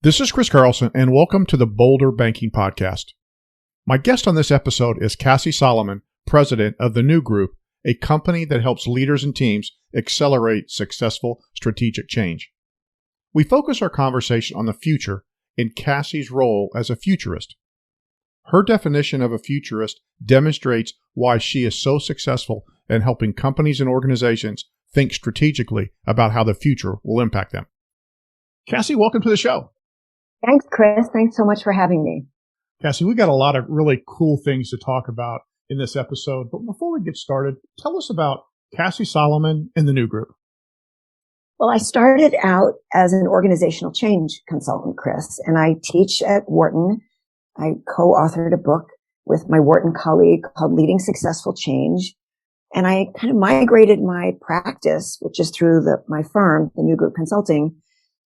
This is Chris Carlson, and welcome to the Bolder Banking Podcast. My guest on this episode is Cassie Solomon, president of the New Group, a company that helps leaders and teams accelerate successful strategic change. We focus our conversation on the future and Cassie's role as a futurist. Her definition of a futurist demonstrates why she is so successful in helping companies and organizations think strategically about how the future will impact them. Cassie, welcome to the show. Thanks, Chris. Thanks so much for having me. Cassie, we got a lot of really cool things to talk about in this episode. But before we get started, tell us about Cassie Solomon and the New Group. Well, I started out as an organizational change consultant, Chris, and I teach at Wharton. I co-authored a book with my Wharton colleague called Leading Successful Change. And I kind of migrated my practice, which is through my firm, the New Group Consulting,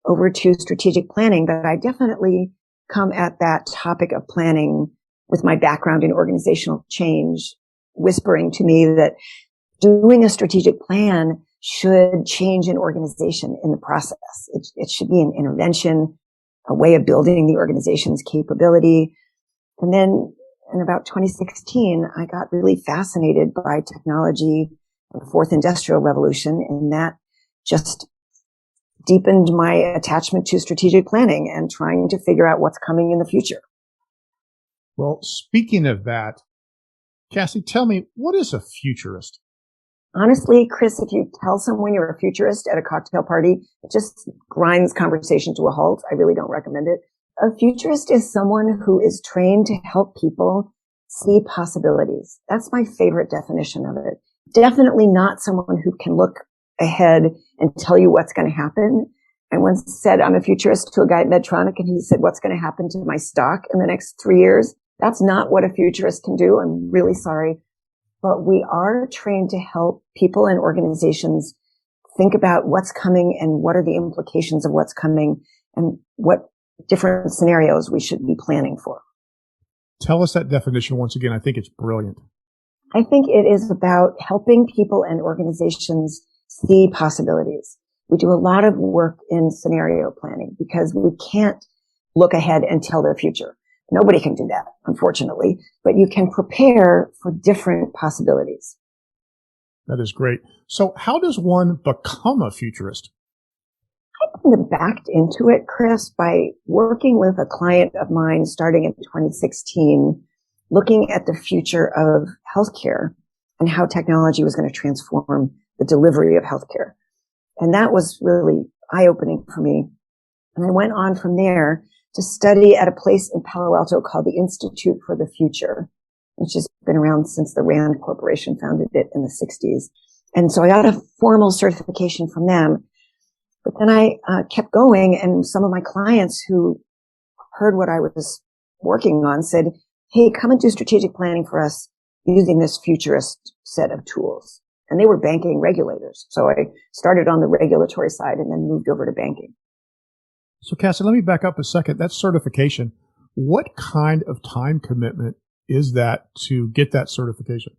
over to strategic planning. But I definitely come at that topic of planning with my background in organizational change, whispering to me that doing a strategic plan should change an organization in the process. It should be an intervention, a way of building the organization's capability. And then in about 2016, I got really fascinated by technology and the fourth industrial revolution, and that just deepened my attachment to strategic planning and trying to figure out what's coming in the future. Well, speaking of that, Cassie, tell me, what is a futurist? Honestly, Chris, if you tell someone you're a futurist at a cocktail party, it just grinds conversation to a halt. I really don't recommend it. A futurist is someone who is trained to help people see possibilities. That's my favorite definition of it. Definitely not someone who can look ahead and tell you what's going to happen. I once said I'm a futurist to a guy at Medtronic, and he said, what's going to happen to my stock in the next 3 years? That's not what a futurist can do. I'm really sorry. But we are trained to help people and organizations think about what's coming and what are the implications of what's coming and what different scenarios we should be planning for. Tell us that definition once again. I think it's brilliant. I think it is about helping people and organizations see possibilities. We do a lot of work in scenario planning because we can't look ahead and tell the future. Nobody can do that, unfortunately, but you can prepare for different possibilities. That is great. So how does one become a futurist? I kind of backed into it, Chris, by working with a client of mine starting in 2016, looking at the future of healthcare and how technology was going to transform the delivery of healthcare. And that was really eye-opening for me. And I went on from there to study at a place in Palo Alto called the Institute for the Future, which has been around since the Rand Corporation founded it in the 60s. And so I got a formal certification from them. But then I kept going, and some of my clients who heard what I was working on said, hey, come and do strategic planning for us using this futurist set of tools. And they were banking regulators. So I started on the regulatory side and then moved over to banking. So Cassie, let me back up a second. That certification, what kind of time commitment is that to get that certification?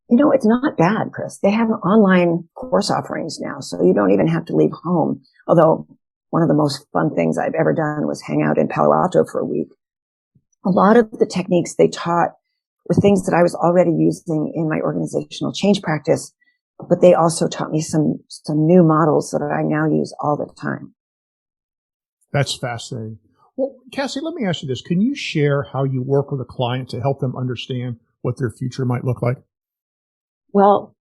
You know, it's not bad, Chris. They have online course offerings now, so you don't even have to leave home. Although one of the most fun things I've ever done was hang out in Palo Alto for a week. A lot of the techniques they taught were things that I was already using in my organizational change practice, but they also taught me some new models that I now use all the time. That's fascinating. Well, Cassie, let me ask you this. Can you share how you work with a client to help them understand what their future might look like? Well,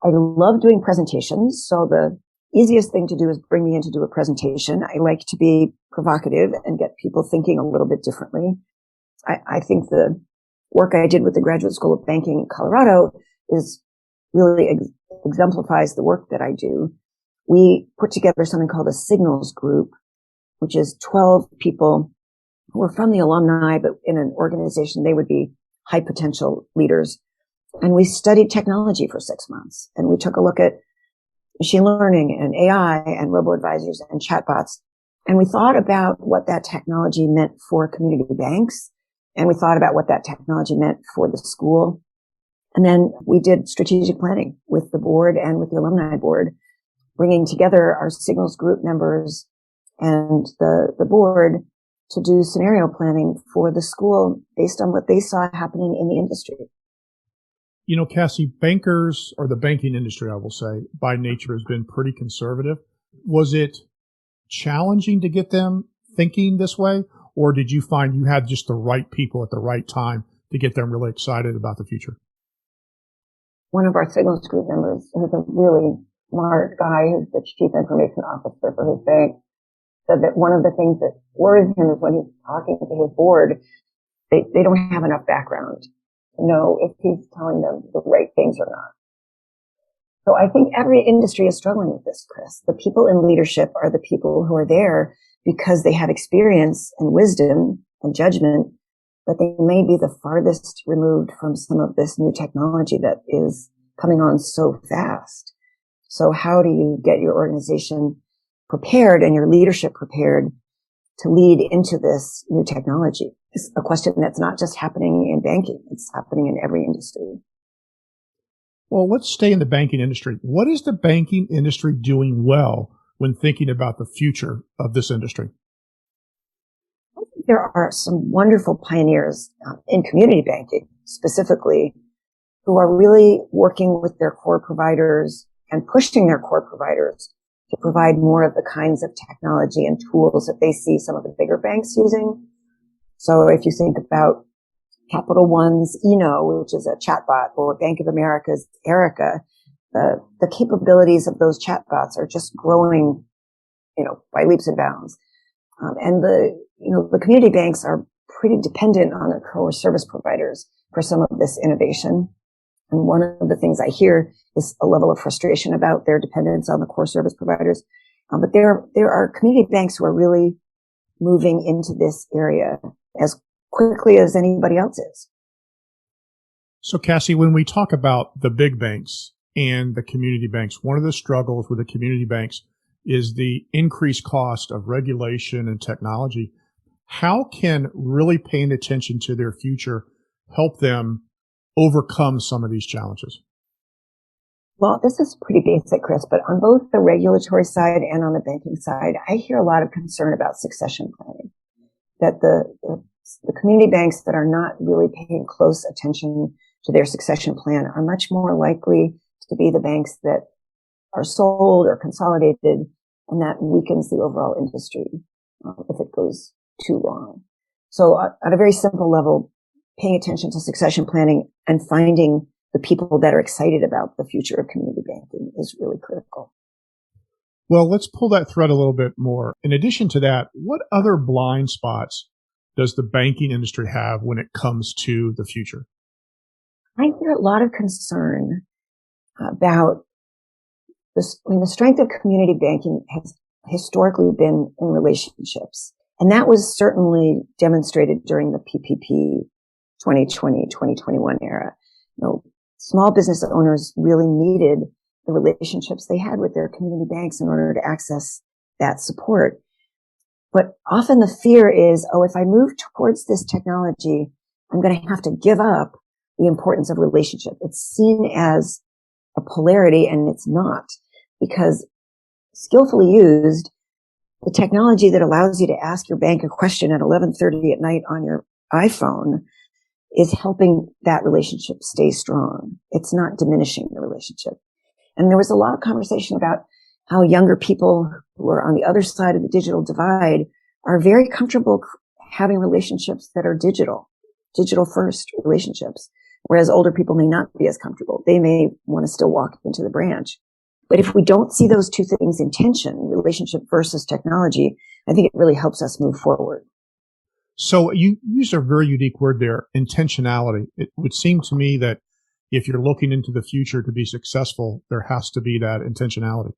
I love doing presentations. So the easiest thing to do is bring me in to do a presentation. I like to be provocative and get people thinking a little bit differently. I think the work I did with the Graduate School of Banking in Colorado is really exemplifies the work that I do. We put together something called a Signals Group, which is 12 people who are from the alumni, but in an organization, they would be high potential leaders. And we studied technology for 6 months. And we took a look at machine learning and AI and robo-advisors and chatbots. And we thought about what that technology meant for community banks. And we thought about what that technology meant for the school. And then we did strategic planning with the board and with the alumni board, bringing together our Signals Group members and the board to do scenario planning for the school based on what they saw happening in the industry. You know, Cassie, bankers, or the banking industry, I will say, by nature has been pretty conservative. Was it challenging to get them thinking this way, or did you find you had just the right people at the right time to get them really excited about the future? One of our Signals Group members, who's a really smart guy, who's the chief information officer for his bank, said that one of the things that worries him is when he's talking to his board, they don't have enough background to know if he's telling them the right things or not. So I think every industry is struggling with this, Chris. The people in leadership are the people who are there because they have experience and wisdom and judgment, but they may be the farthest removed from some of this new technology that is coming on so fast. So how do you get your organization prepared and your leadership prepared to lead into this new technology? It's a question that's not just happening in banking. It's happening in every industry. Well, let's stay in the banking industry. What is the banking industry doing well when thinking about the future of this industry? I think there are some wonderful pioneers in community banking specifically who are really working with their core providers and pushing their core providers to provide more of the kinds of technology and tools that they see some of the bigger banks using. So if you think about Capital One's which is a chatbot, or Bank of America's Erica, the capabilities of those chatbots are just growing, by leaps and bounds. And the community banks are pretty dependent on their core service providers for some of this innovation. And one of the things I hear is a level of frustration about their dependence on the core service providers. But there are community banks who are really moving into this area as quickly as anybody else is. So, Cassie, when we talk about the big banks and the community banks, one of the struggles with the community banks is the increased cost of regulation and technology. How can really paying attention to their future help them overcome some of these challenges? Well, this is pretty basic, Chris, but on both the regulatory side and on the banking side, I hear a lot of concern about succession planning, that the community banks that are not really paying close attention to their succession plan are much more likely to be the banks that are sold or consolidated, and that weakens the overall industry if it goes too long. So at a very simple level, paying attention to succession planning and finding the people that are excited about the future of community banking is really critical. Well, let's pull that thread a little bit more. In addition to that, what other blind spots does the banking industry have when it comes to the future? I hear a lot of concern about this. I mean, the strength of community banking has historically been in relationships. And that was certainly demonstrated during the PPP 2020, 2021 era. Small business owners really needed the relationships they had with their community banks in order to access that support. But often the fear is, if I move towards this technology, I'm going to have to give up the importance of relationship. It's seen as a polarity, and it's not, because skillfully used, the technology that allows you to ask your bank a question at 11:30 at night on your iPhone is helping that relationship stay strong. It's not diminishing the relationship. And there was a lot of conversation about how younger people who are on the other side of the digital divide are very comfortable having relationships that are digital first relationships, whereas older people may not be as comfortable. They may want to still walk into the branch. But if we don't see those two things in tension, relationship versus technology, I think it really helps us move forward. So you used a very unique word there, intentionality. It would seem to me that if you're looking into the future to be successful, there has to be that intentionality.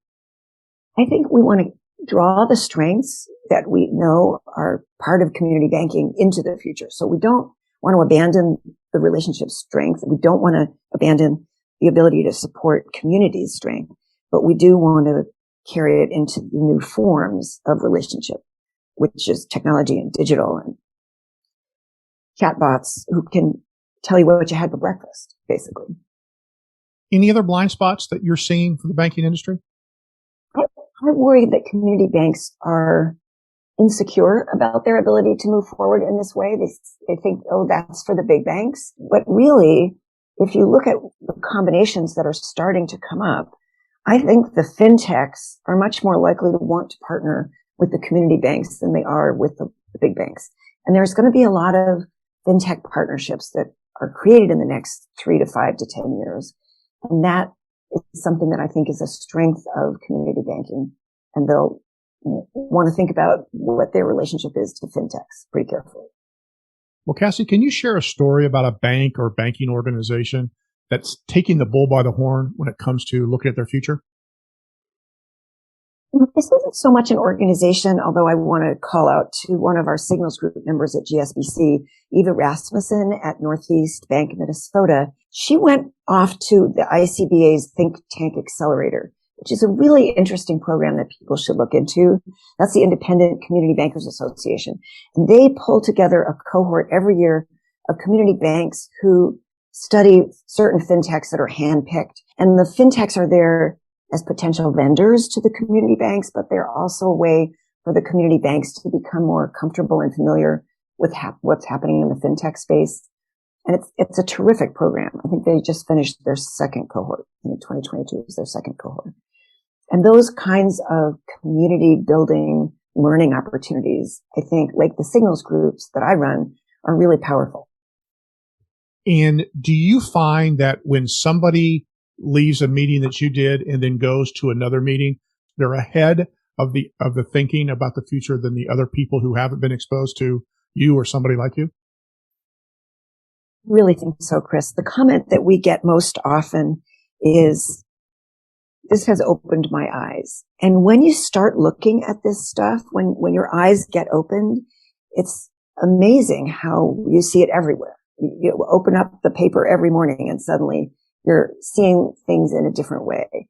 I think we want to draw the strengths that we know are part of community banking into the future. So we don't want to abandon the relationship strength. We don't want to abandon the ability to support community strength, but we do want to carry it into the new forms of relationship, which is technology and digital and chatbots who can tell you what you had for breakfast, basically. Any other blind spots that you're seeing for the banking industry? I worry that community banks are insecure about their ability to move forward in this way. They think, oh, that's for the big banks. But really, if you look at the combinations that are starting to come up, I think the fintechs are much more likely to want to partner with the community banks than they are with the big banks. And there's going to be a lot of fintech partnerships that are created in the next 3 to 5 to 10 years. And that is something that I think is a strength of community banking. And they'll want to think about what their relationship is to fintechs pretty carefully. Well, Cassie, can you share a story about a bank or banking organization that's taking the bull by the horn when it comes to looking at their future? This isn't so much an organization, although I want to call out to one of our Signals Group members at GSBC, Eva Rasmussen at Northeast Bank, Minnesota. She went off to the ICBA's Think Tank Accelerator, which is a really interesting program that people should look into. That's the Independent Community Bankers Association. And they pull together a cohort every year of community banks who study certain fintechs that are handpicked. And the fintechs are there as potential vendors to the community banks, but they're also a way for the community banks to become more comfortable and familiar with what's happening in the fintech space. And it's a terrific program. I think they just finished their second cohort. In 2022 was their second cohort. And those kinds of community building learning opportunities, I think, like the Signals groups that I run, are really powerful. And do you find that when somebody leaves a meeting that you did and then goes to another meeting, they're ahead of the thinking about the future than the other people who haven't been exposed to you or somebody like you? I really think so, Chris. The comment that we get most often is, this has opened my eyes. And when you start looking at this stuff, when your eyes get opened, it's amazing how you see it everywhere. You open up the paper every morning and suddenly you're seeing things in a different way.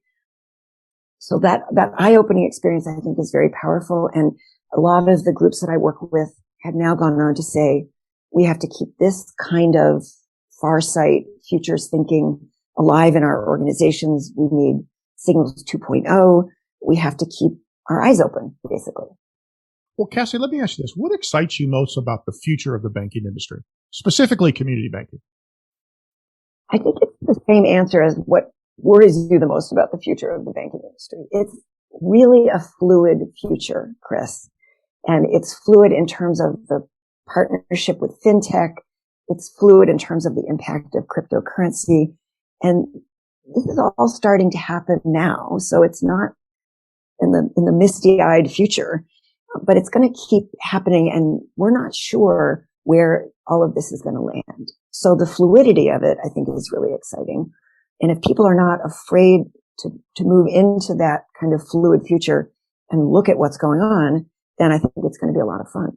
So that eye-opening experience, I think, is very powerful. And a lot of the groups that I work with have now gone on to say, we have to keep this kind of farsight, futures thinking alive in our organizations. We need Signals 2.0. We have to keep our eyes open, basically. Well, Cassie, let me ask you this. What excites you most about the future of the banking industry, specifically community banking? I think it's the same answer as what worries you the most about the future of the banking industry. It's really a fluid future, Chris. And it's fluid in terms of the partnership with fintech. It's fluid in terms of the impact of cryptocurrency. And this is all starting to happen now. So it's not in the misty-eyed future, but it's going to keep happening. And we're not sure where all of this is going to land. So the fluidity of it, I think, is really exciting. And if people are not afraid to move into that kind of fluid future and look at what's going on, then I think it's going to be a lot of fun.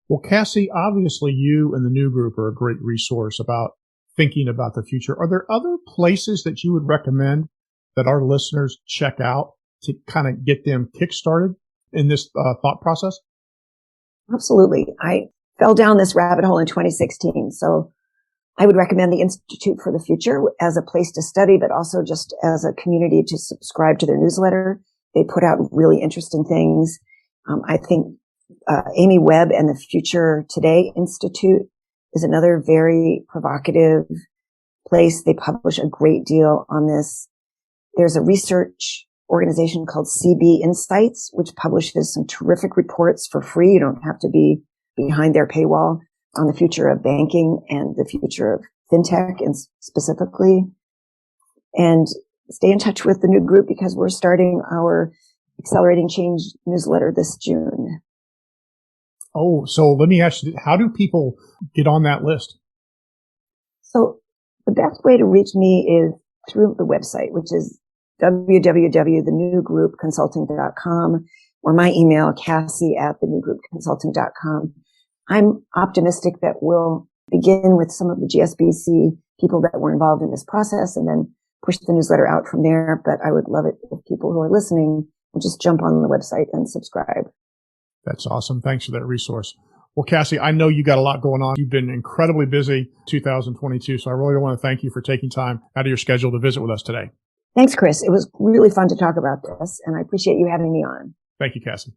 Well, Cassie, obviously you and the New Group are a great resource about thinking about the future. Are there other places that you would recommend that our listeners check out to kind of get them kickstarted in this thought process? Absolutely. I fell down this rabbit hole in 2016. So I would recommend the Institute for the Future as a place to study, but also just as a community to subscribe to their newsletter. They put out really interesting things. I think Amy Webb and the Future Today Institute is another very provocative place. They publish a great deal on this. There's a research organization called CB Insights, which publishes some terrific reports for free. You don't have to be behind their paywall on the future of banking and the future of fintech and specifically. And stay in touch with the New Group because we're starting our Accelerating Change newsletter this June. Oh, so let me ask you, how do people get on that list? So the best way to reach me is through the website, which is www.thenewgroupconsulting.com, or my email, cassie@thenewgroupconsulting.com. I'm optimistic that we'll begin with some of the GSBC people that were involved in this process and then push the newsletter out from there. But I would love it if people who are listening would just jump on the website and subscribe. That's awesome. Thanks for that resource. Well, Cassie, I know you got a lot going on. You've been incredibly busy 2022, so I really want to thank you for taking time out of your schedule to visit with us today. Thanks, Chris. It was really fun to talk about this, and I appreciate you having me on. Thank you, Cassie.